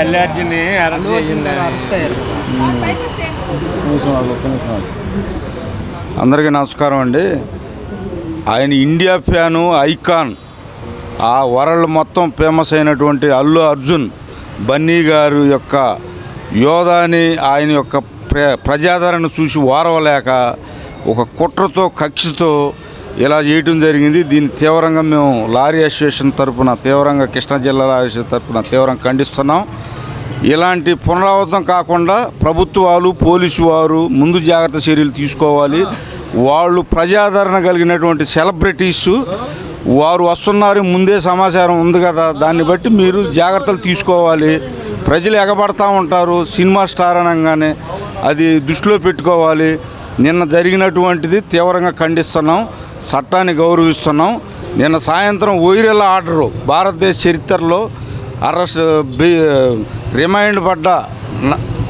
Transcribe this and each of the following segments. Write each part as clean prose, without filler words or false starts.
Allu Arjun arrest అయ్యారు. అందరికీ నమస్కారం అండి. ఆయన ఇండియా ఫ్యాను, ఐకాన్, ఆ వరల్డ్ మొత్తం ఫేమస్ అయినటువంటి అల్లు అర్జున్ బన్నీ గారు యొక్క యోధాని ఆయన యొక్క ప్రజాదరణ చూసి ఓరవలేక ఒక కుట్రతో కక్షతో ఇలా చేయటం జరిగింది. దీన్ని తీవ్రంగా మేము లారీ అసోసియేషన్ తరఫున తీవ్రంగా, కృష్ణా జిల్లా లారీ అసోసియేషన్ తరఫున తీవ్రంగా ఖండిస్తున్నాం. ఇలాంటి పునరావృతం కాకుండా ప్రభుత్వాలు, పోలీసు వారు ముందు జాగ్రత్త చర్యలు తీసుకోవాలి. వాళ్ళు ప్రజాదరణ కలిగినటువంటి సెలబ్రిటీసు వారు వస్తున్నారు, ముందే సమాచారం ఉంది కదా, దాన్ని బట్టి మీరు జాగ్రత్తలు తీసుకోవాలి. ప్రజలు ఎగబడతా ఉంటారు సినిమా స్టార్ అనగానే, అది దృష్టిలో పెట్టుకోవాలి. నిన్న జరిగినటువంటిది తీవ్రంగా ఖండిస్తున్నాం, చట్టాన్ని గౌరవిస్తున్నాం. నిన్న సాయంత్రం వైరల్ ఆర్డరు భారతదేశ చరిత్రలో అరెస్ట్ రిమైండ్ పడ్డ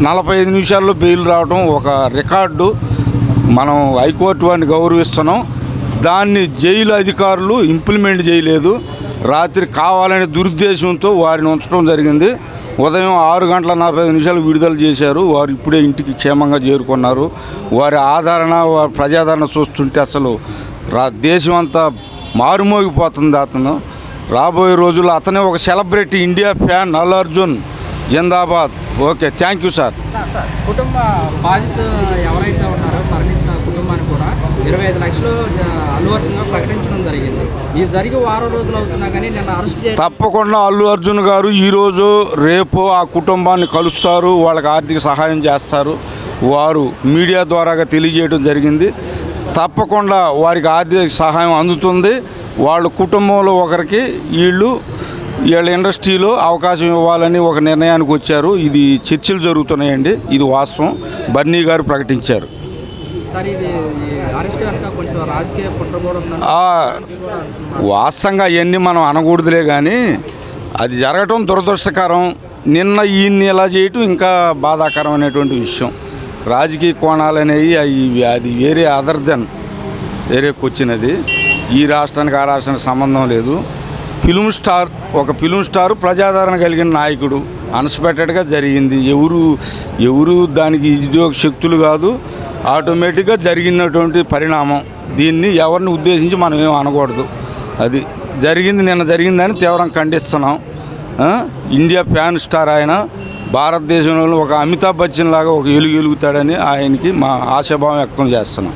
45 నిమిషాల్లో బెయిల్ రావడం ఒక రికార్డు. మనం హైకోర్టు వారిని గౌరవిస్తున్నాం. దాన్ని జైలు అధికారులు ఇంప్లిమెంట్ చేయలేదు. రాత్రి కావాలనే దురుద్దేశంతో వారిని ఉంచడం జరిగింది. ఉదయం 6:45 విడుదల చేశారు. వారు ఇప్పుడే ఇంటికి క్షేమంగా చేరుకున్నారు. వారి ఆదరణ, వారి ప్రజాదరణ చూస్తుంటే అసలు దేశం అంతా మారుమోగిపోతుంది. అతను రాబోయే రోజుల్లో అతనే ఒక celebrity, India fan, Allu Arjun Zindabad. Okay, thank you sir. కుటుంబ బాధితులు ఎవరైతే ఉన్నారో మరణించిన కుటుంబానికి కూడా 25 లక్షలు అల్లు అర్జున్ ప్రకటించడం జరిగింది. ఇది జరిగి వారం రోజులు అవుతున్నా కానీ నిన్న అరెస్ట్ తప్పకుండా అల్లు అర్జున్ గారు ఈరోజు రేపు ఆ కుటుంబాన్ని కలుస్తారు, వాళ్ళకి ఆర్థిక సహాయం చేస్తారు. వారు మీడియా ద్వారాగా తెలియజేయడం జరిగింది. తప్పకుండా వారికి ఆర్థిక సహాయం అందుతుంది. వాళ్ళ కుటుంబంలో ఒకరికి వీళ్ళ ఇండస్ట్రీలో అవకాశం ఇవ్వాలని ఒక నిర్ణయానికి వచ్చారు. ఇది చర్చలు జరుగుతున్నాయండి, ఇది వాస్తవం. బన్నీ గారు ప్రకటించారు. వాస్తవంగా అవన్నీ మనం అనకూడదులే, కానీ అది జరగటం దురదృష్టకరం. నిన్న ఈయన్ని ఇలా చేయటం ఇంకా బాధాకరం అనేటువంటి విషయం. రాజకీయ కోణాలు అనేవి అది వేరే అదర్ దెన్ వేరే వచ్చినది. ఈ రాష్ట్రానికి ఆ రాష్ట్రానికి సంబంధం లేదు. ఒక ఫిల్మ్ స్టార్ ప్రజాదరణ కలిగిన నాయకుడు, అన్ఎక్స్పెక్టెడ్గా జరిగింది. ఎవరు దానికి ఉద్యోగ శక్తులు కాదు, ఆటోమేటిక్గా జరిగినటువంటి పరిణామం. దీన్ని ఎవరిని ఉద్దేశించి మనం ఏం అనకూడదు. అది జరిగింది, నిన్న జరిగిందని తీవ్రంగా ఖండిస్తున్నాం. ఇండియా ఫ్యాన్ స్టార్ ఆయన, భారతదేశంలో ఒక అమితాబ్ బచ్చన్ లాగా ఒక వెలుగుతాడని ఆయనకి మా ఆశాభావం వ్యక్తం చేస్తున్నాం.